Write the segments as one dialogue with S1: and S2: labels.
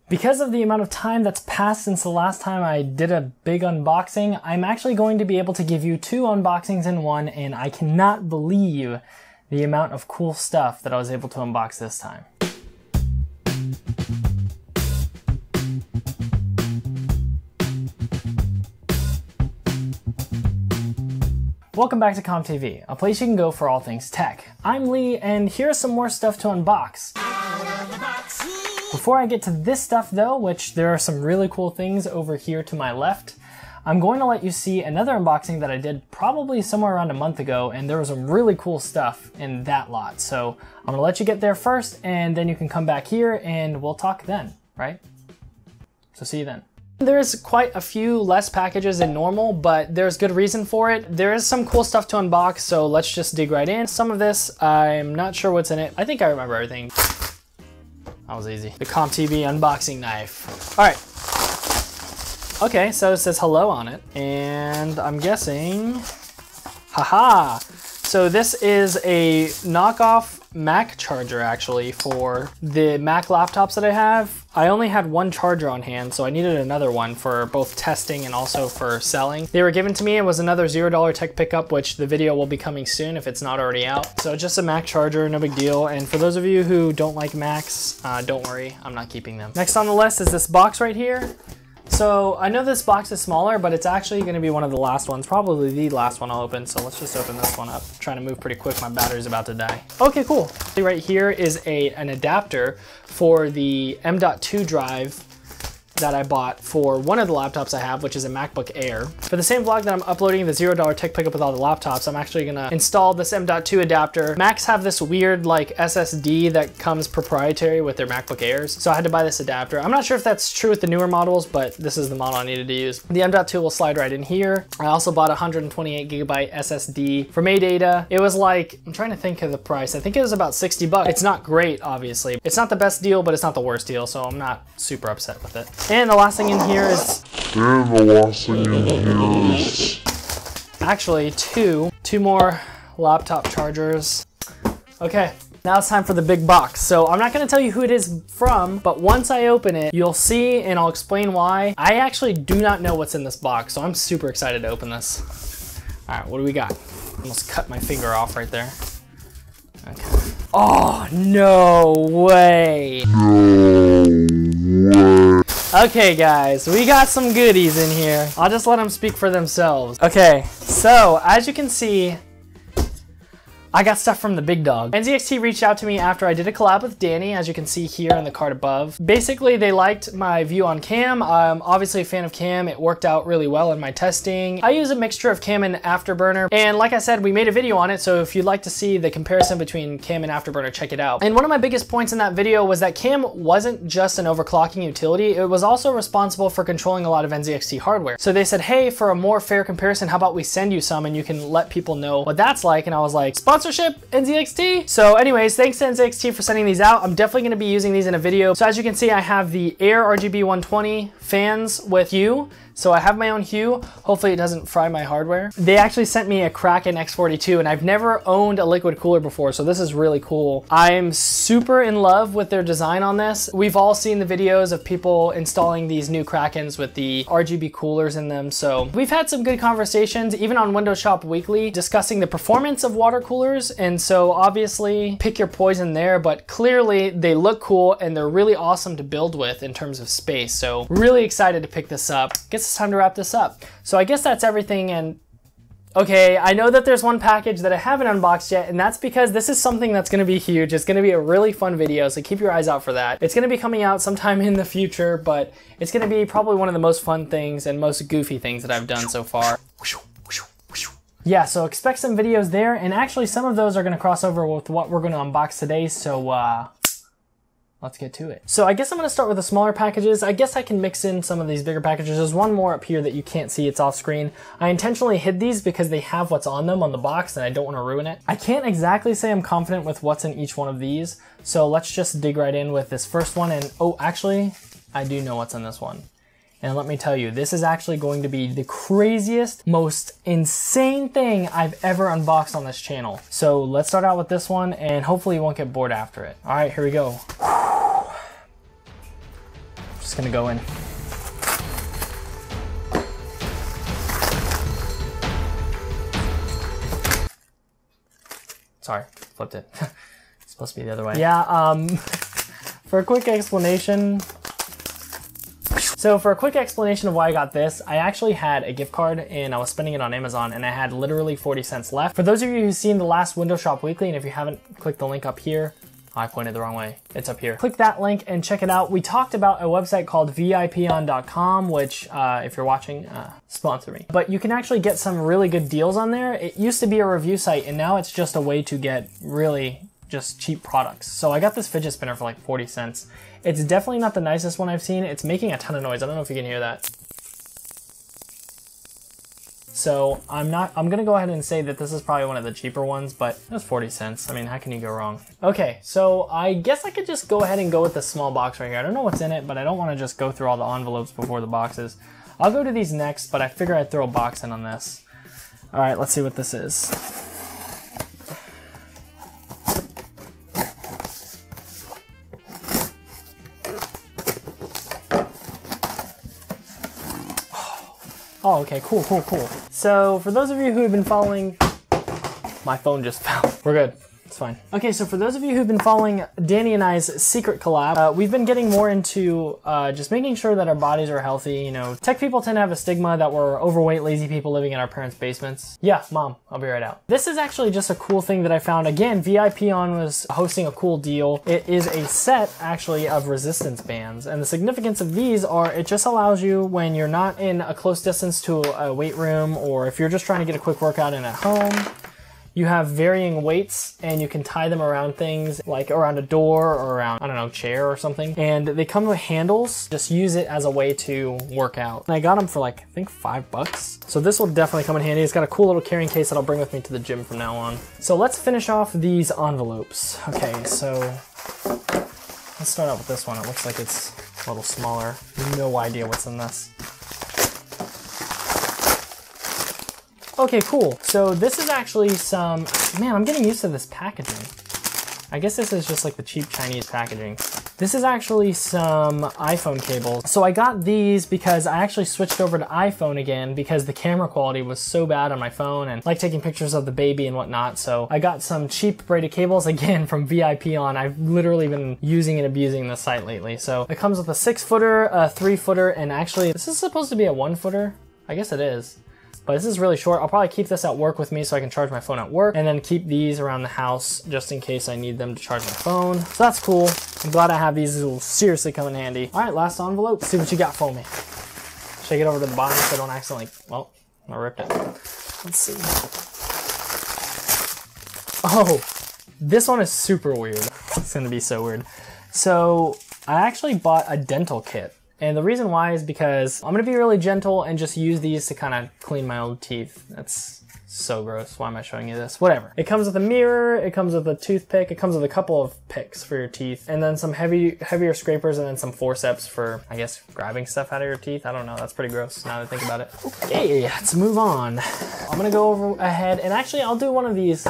S1: Because of the amount of time that's passed since the last time I did a big unboxing, I'm actually going to be able to give you 2 unboxings in one, and I cannot believe the amount of cool stuff that I was able to unbox this time. Welcome back to comptv, a place you can go for all things tech. I'm Lee, and here's some more stuff to unbox. Before I get to this stuff though, which there are some really cool things over here to my left, I'm going to let you see another unboxing that I did probably somewhere around a month ago, and there was some really cool stuff in that lot. So I'm gonna let you get there first, and then you can come back here and we'll talk then, right? So see you then. There's quite a few less packages than normal, but there's good reason for it. There is some cool stuff to unbox, so let's just dig right in. Some of this, I'm not sure what's in it. I think I remember everything. That was easy. The comptv unboxing knife. All right. Okay, so it says hello on it, and I'm guessing, haha. So this is a knockoff Mac charger actually for the Mac laptops that I have. I only had one charger on hand, so I needed another one for both testing and also for selling. They were given to me. It was another $0 tech pickup, which the video will be coming soon if it's not already out. So just a Mac charger, no big deal. And for those of you who don't like Macs, don't worry, I'm not keeping them. Next on the list is this box right here. So I know this box is smaller, but it's actually gonna be one of the last ones, probably the last one I'll open. So let's just open this one up. I'm trying to move pretty quick, my battery's about to die. Okay, cool. Right here is an adapter for the M.2 drive that I bought for one of the laptops I have, which is a MacBook Air. For the same vlog that I'm uploading the $0 tech pickup with all the laptops, I'm actually gonna install this M.2 adapter. Macs have this weird like SSD that comes proprietary with their MacBook Airs, so I had to buy this adapter. I'm not sure if that's true with the newer models, but this is the model I needed to use. The M.2 will slide right in here. I also bought a 128GB SSD from AData. It was like, I'm trying to think of the price. I think it was about 60 bucks. It's not great, obviously. It's not the best deal, but it's not the worst deal, so I'm not super upset with it. And the last thing in here is... actually two more laptop chargers. Okay, now it's time for the big box. So I'm not gonna tell you who it is from, but once I open it, you'll see and I'll explain why. I actually do not know what's in this box, so I'm super excited to open this. All right, what do we got? Almost cut my finger off right there. Okay. Oh, no way. Okay guys, we got some goodies in here. I'll just let them speak for themselves. Okay, so as you can see, I got stuff from the big dog. NZXT reached out to me after I did a collab with Danny, as you can see here in the card above. Basically, they liked my view on cam. I'm obviously a fan of cam. It worked out really well in my testing. I use a mixture of cam and afterburner. And like I said, we made a video on it. So if you'd like to see the comparison between cam and afterburner, check it out. And one of my biggest points in that video was that cam wasn't just an overclocking utility. It was also responsible for controlling a lot of NZXT hardware. So they said, hey, for a more fair comparison, how about we send you some and you can let people know what that's like. And I was like, sponsorship NZXT. So anyways, thanks to NZXT for sending these out. I'm definitely going to be using these in a video. So as you can see, I have the Air RGB 120 fans with hue. So I have my own hue. Hopefully it doesn't fry my hardware. They actually sent me a Kraken X42, and I've never owned a liquid cooler before, so this is really cool. I'm super in love with their design on this. We've all seen the videos of people installing these new Krakens with the RGB coolers in them, so we've had some good conversations, even on Windows Shop Weekly, discussing the performance of water coolers, and so obviously pick your poison there, but clearly they look cool and they're really awesome to build with in terms of space, so really excited to pick this up. Guess it's time to wrap this up. So I guess that's everything, and okay, I know that there's one package that I haven't unboxed yet, and that's because this is something that's gonna be huge. It's gonna be a really fun video, so keep your eyes out for that. It's gonna be coming out sometime in the future, but it's gonna be probably one of the most fun things and most goofy things that I've done so far. Yeah, so expect some videos there, and actually some of those are gonna cross over with what we're gonna unbox today, so let's get to it. So I guess I'm gonna start with the smaller packages. I guess I can mix in some of these bigger packages. There's one more up here that you can't see, it's off screen. I intentionally hid these because they have what's on them on the box and I don't wanna ruin it. I can't exactly say I'm confident with what's in each one of these. So let's just dig right in with this first one, and oh, actually, I do know what's in this one. And let me tell you, this is actually going to be the craziest, most insane thing I've ever unboxed on this channel. So let's start out with this one, and hopefully you won't get bored after it. All right, here we go. Just gonna go in. Sorry, flipped it. It's supposed to be the other way. Yeah, for a quick explanation. So for a quick explanation of why I got this, I actually had a gift card and I was spending it on Amazon and I had literally 40 cents left. For those of you who've seen the last Window Shop Weekly, and if you haven't, click the link up here. I pointed the wrong way. It's up here. Click that link and check it out. We talked about a website called vipon.com, which if you're watching, sponsor me. But you can actually get some really good deals on there. It used to be a review site and now it's just a way to get really just cheap products. So I got this fidget spinner for like 40 cents. It's definitely not the nicest one I've seen. It's making a ton of noise. I don't know if you can hear that. So I'm gonna go ahead and say that this is probably one of the cheaper ones, but it was 40 cents. I mean, how can you go wrong? Okay, so I guess I could just go ahead and go with the small box right here. I don't know what's in it, but I don't wanna just go through all the envelopes before the boxes. I'll go to these next, but I figure I'd throw a box in on this. All right, let's see what this is. Oh, okay, cool. So for those of you who have been following, my phone just fell. We're good, it's fine. Okay, so for those of you who've been following Danny and I's secret collab, we've been getting more into just making sure that our bodies are healthy. You know, tech people tend to have a stigma that we're overweight, lazy people living in our parents' basements. Yeah, Mom, I'll be right out. This is actually just a cool thing that I found. Again, VIPon was hosting a cool deal. It is a set, actually, of resistance bands. And the significance of these are, it just allows you when you're not in a close distance to a weight room, or if you're just trying to get a quick workout in at home, you have varying weights and you can tie them around things like around a door or around, I don't know, chair or something. And they come with handles. Just use it as a way to work out. And I got them for like, I think $5. So this will definitely come in handy. It's got a cool little carrying case that I'll bring with me to the gym from now on. So let's finish off these envelopes. Okay, so let's start out with this one. It looks like it's a little smaller. No idea what's in this. Okay, cool. So this is actually some, man, I'm getting used to this packaging. I guess this is just like the cheap Chinese packaging. This is actually some iPhone cables. So I got these because I actually switched over to iPhone again because the camera quality was so bad on my phone and I like taking pictures of the baby and whatnot. So I got some cheap braided cables again from VIPon. I've literally been using and abusing this site lately. So it comes with a 6-footer, a 3-footer, and actually this is supposed to be a 1-footer. I guess it is. But this is really short. I'll probably keep this at work with me so I can charge my phone at work, and then keep these around the house just in case I need them to charge my phone. So that's cool. I'm glad I have these. These will seriously come in handy. All right, last envelope. Let's see what you got for me. Shake it over to the bottom so I don't accidentally, well, I ripped it. Let's see. Oh, this one is super weird. It's gonna be so weird. So I actually bought a dental kit. And the reason why is because I'm gonna be really gentle and just use these to kind of clean my old teeth. That's so gross. Why am I showing you this? Whatever. It comes with a mirror, it comes with a toothpick, it comes with a couple of picks for your teeth, and then some heavier scrapers, and then some forceps for, I guess, grabbing stuff out of your teeth. I don't know, that's pretty gross now that I think about it. Okay, let's move on. I'm gonna go ahead and actually I'll do one of these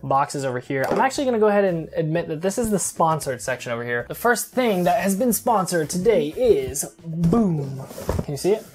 S1: boxes over here. I'm actually gonna go ahead and admit that this is the sponsored section over here. The first thing that has been sponsored today is, boom. Can you see it?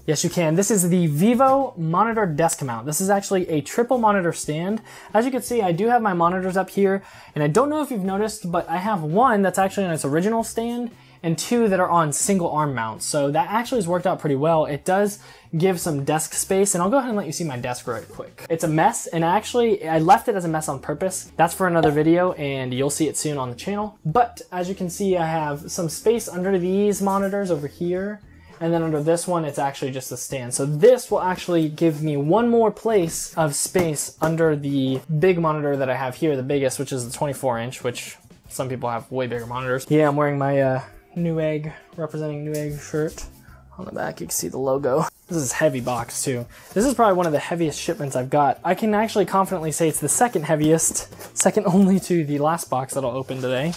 S1: Yes, you can. This is the Vivo monitor desk mount. This is actually a triple monitor stand. As you can see, I do have my monitors up here, and I don't know if you've noticed, but I have one that's actually on its original stand and 2 that are on single arm mounts. So that actually has worked out pretty well. It does give some desk space, and I'll go ahead and let you see my desk right quick. It's a mess, and actually I left it as a mess on purpose. That's for another video, and you'll see it soon on the channel. But as you can see, I have some space under these monitors over here, and then under this one, it's actually just a stand. So this will actually give me one more place of space under the big monitor that I have here, the biggest, which is the 24-inch, which some people have way bigger monitors. Yeah, I'm wearing my Newegg, representing Newegg shirt. On the back, you can see the logo. This is a heavy box too. This is probably one of the heaviest shipments I've got. I can actually confidently say it's the second heaviest, second only to the last box that I'll open today.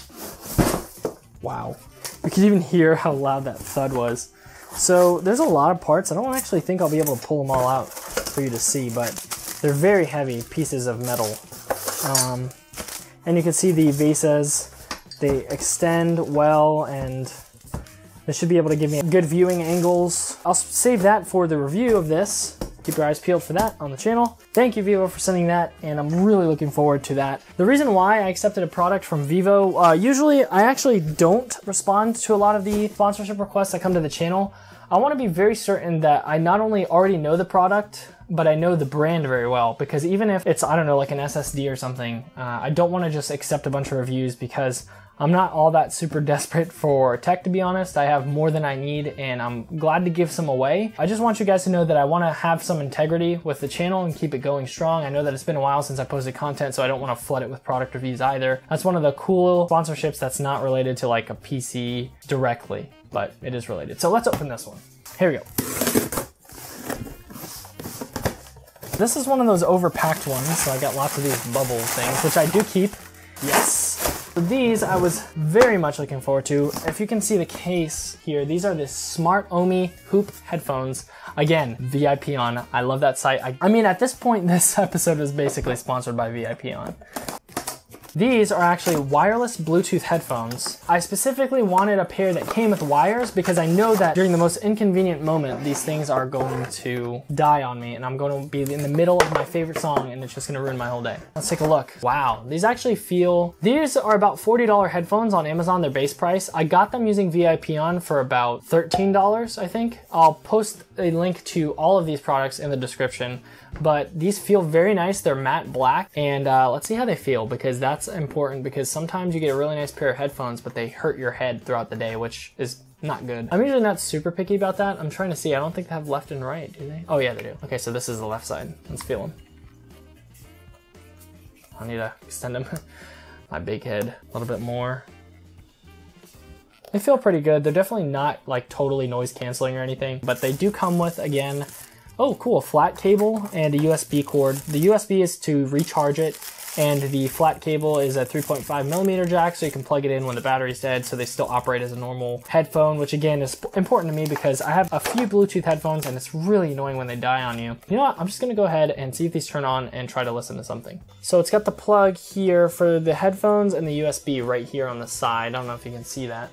S1: Wow. You can even hear how loud that thud was. So there's a lot of parts. I don't actually think I'll be able to pull them all out for you to see, but they're very heavy pieces of metal. And you can see the vases, they extend well, and This should be able to give me good viewing angles. I'll save that for the review of this. Keep your eyes peeled for that on the channel. Thank you, Vivo, for sending that, and I'm really looking forward to that. The reason why I accepted a product from Vivo, usually I actually don't respond to a lot of the sponsorship requests that come to the channel. I want to be very certain that I not only already know the product, but I know the brand very well, because even if it's, I don't know, like an SSD or something, I don't want to just accept a bunch of reviews because I'm not all that super desperate for tech, to be honest. I have more than I need, and I'm glad to give some away. I just want you guys to know that I want to have some integrity with the channel and keep it going strong. I know that it's been a while since I posted content, so I don't want to flood it with product reviews either. That's one of the cool sponsorships that's not related to like a PC directly, but it is related. So let's open this one. Here we go. This is one of those overpacked ones, so I got lots of these bubble things, which I do keep. Yes. So these I was very much looking forward to. If you can see the case here, these are the SmartOMI Hoop headphones. Again, VIPon. I love that site. I mean, at this point, this episode is basically sponsored by VIPon. These are actually wireless Bluetooth headphones. I specifically wanted a pair that came with wires because I know that during the most inconvenient moment, these things are going to die on me and I'm going to be in the middle of my favorite song and it's just going to ruin my whole day. Let's take a look. Wow, these actually feel... These are about $40 headphones on Amazon, their base price. I got them using VIPon for about $13, I think. I'll post a link to all of these products in the description. But these feel very nice. They're matte black, and let's see how they feel, because that's important, because sometimes you get a really nice pair of headphones but they hurt your head throughout the day, which is not good. I'm usually not super picky about that. I'm trying to see. I don't think they have left and right, do they? Oh yeah, they do. Okay, so this is the left side. Let's feel them. I need to extend them. My big head a little bit more. They feel pretty good. They're definitely not like totally noise canceling or anything, but they do come with, again, oh cool, flat cable and a USB cord. The USB is to recharge it, and the flat cable is a 3.5mm jack, so you can plug it in when the battery's dead, so they still operate as a normal headphone, which again is important to me because I have a few Bluetooth headphones and it's really annoying when they die on you. You know what, I'm just gonna go ahead and see if these turn on and try to listen to something. So it's got the plug here for the headphones and the USB right here on the side. I don't know if you can see that.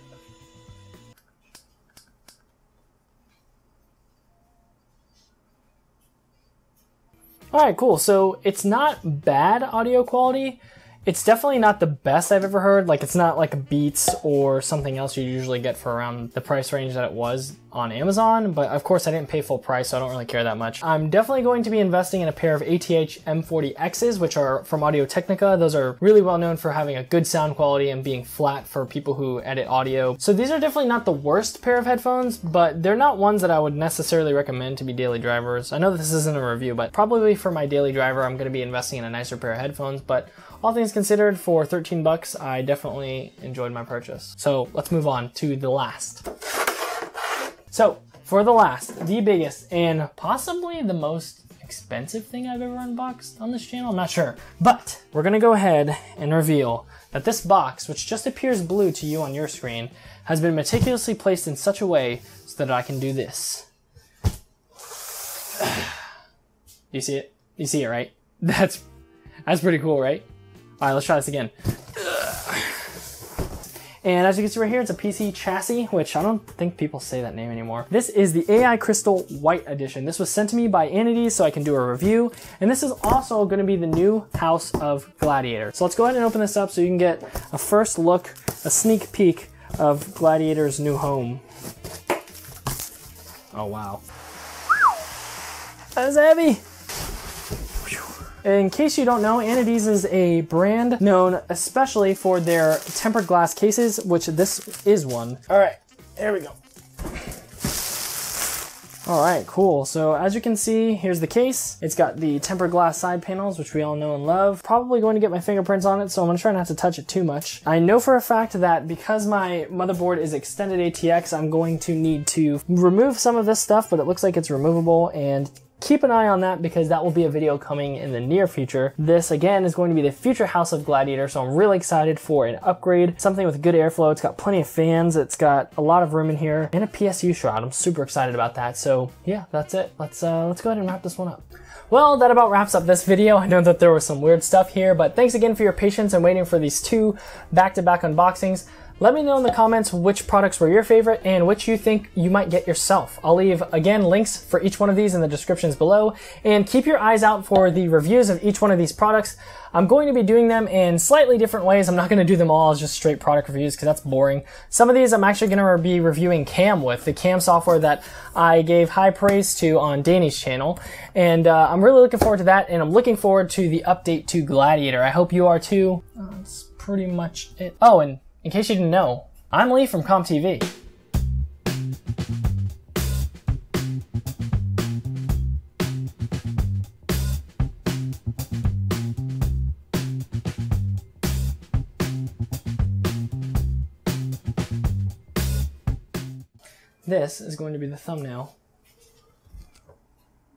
S1: All right, cool. So it's not bad audio quality. It's definitely not the best I've ever heard. Like, it's not like a Beats or something else you usually get for around the price range that it was on Amazon, but of course I didn't pay full price, so I don't really care that much. I'm definitely going to be investing in a pair of ATH M40Xs, which are from Audio-Technica. Those are really well known for having a good sound quality and being flat for people who edit audio. So these are definitely not the worst pair of headphones, but they're not ones that I would necessarily recommend to be daily drivers. I know this isn't a review, but probably for my daily driver, I'm going to be investing in a nicer pair of headphones, but all things considered, for 13 bucks, I definitely enjoyed my purchase. So let's move on to the last. So for the last, the biggest, and possibly the most expensive thing I've ever unboxed on this channel, I'm not sure. But we're gonna go ahead and reveal that this box, which just appears blue to you on your screen, has been meticulously placed in such a way so that I can do this. You see it? You see it, right? That's pretty cool, right? All right, let's try this again. And as you can see right here, it's a PC chassis, which I don't think people say that name anymore. This is the AI Crystal White Edition. This was sent to me by Anidees so I can do a review. And this is also gonna be the new House of Gladiator. So let's go ahead and open this up so you can get a first look, a sneak peek of Gladiator's new home. Oh, wow. That was heavy. In case you don't know, Anidees is a brand known especially for their tempered glass cases, which this is one. All right, there we go. All right, cool. So as you can see, here's the case. It's got the tempered glass side panels, which we all know and love. Probably going to get my fingerprints on it, so I'm gonna try not to touch it too much. I know for a fact that because my motherboard is extended ATX, I'm going to need to remove some of this stuff, but it looks like it's removable, and keep an eye on that because that will be a video coming in the near future. This again is going to be the future House of Gladiator, so I'm really excited for an upgrade, something with good airflow. It's got plenty of fans, it's got a lot of room in here, and a PSU shroud. I'm super excited about that. So yeah, that's it. Let's go ahead and wrap this one up. Well, that about wraps up this video. I know that there was some weird stuff here, but thanks again for your patience and waiting for these two back-to-back unboxings. Let me know in the comments which products were your favorite and which you think you might get yourself. I'll leave, again, links for each one of these in the descriptions below, and keep your eyes out for the reviews of each one of these products. I'm going to be doing them in slightly different ways. I'm not going to do them all as just straight product reviews because that's boring. Some of these I'm actually going to be reviewing Cam with, the Cam software that I gave high praise to on Danny's channel. And I'm really looking forward to that, and I'm looking forward to the update to Gladiator. I hope you are too. That's pretty much it. Oh, and in case you didn't know, I'm Lee from comptv. This is going to be the thumbnail